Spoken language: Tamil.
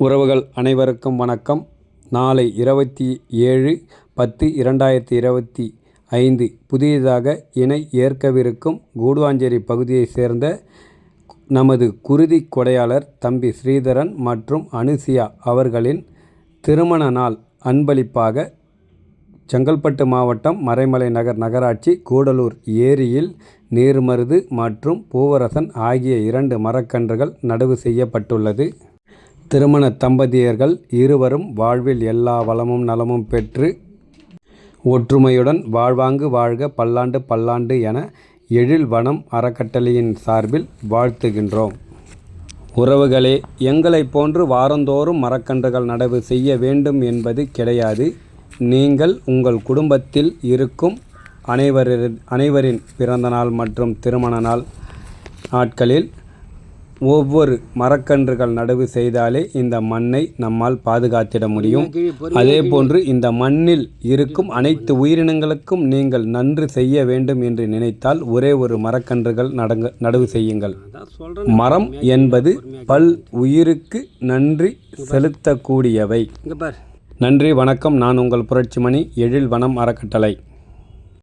உறவுகள் அனைவருக்கும் வணக்கம். நாளை 27/10/2025 புதியதாக இணை ஏற்கவிருக்கும் கூடுவாஞ்சேரி பகுதியைச் சேர்ந்த நமது குருதி கொடையாளர் தம்பி ஸ்ரீதரன் மற்றும் அனுசியா அவர்களின் திருமண நாள் அன்பளிப்பாக செங்கல்பட்டு மாவட்டம் மறைமலை நகர் நகராட்சி கூடலூர் ஏரியில் நீர்மருது மற்றும் பூவரசன் ஆகிய 2 மரக்கன்றுகள் நடவு செய்யப்பட்டுள்ளது. திருமண தம்பதியர்கள் இருவரும் வாழ்வில் எல்லா வளமும் நலமும் பெற்று ஒற்றுமையுடன் வாழ்வாங்கு வாழ்க பல்லாண்டு பல்லாண்டு என எழில் வனம் அறக்கட்டளையின் சார்பில் வாழ்த்துகின்றோம். உறவுகளே, எங்களை போன்று வாரந்தோறும் மரக்கன்றுகள் நடவு செய்ய வேண்டும் என்பது கிடையாது. நீங்கள் உங்கள் குடும்பத்தில் இருக்கும் அனைவரின் பிறந்தநாள் மற்றும் திருமண நாள் நாட்களில் ஒவ்வொரு மரக்கன்றுகள் நடவு செய்தாலே இந்த மண்ணை நம்மால் பாதுகாத்திட முடியும். அதேபோன்று இந்த மண்ணில் இருக்கும் அனைத்து உயிரினங்களுக்கும் நீங்கள் நன்றி செய்ய வேண்டும் என்று நினைத்தால் ஒரே ஒரு மரக்கன்றுகள் நடவு செய்யுங்கள். மரம் என்பது பல் உயிருக்கு நன்றி செலுத்தக்கூடியவை. நன்றி, வணக்கம். நான் உங்கள் புரட்சிமணி, எழில் வனம் அறக்கட்டளை.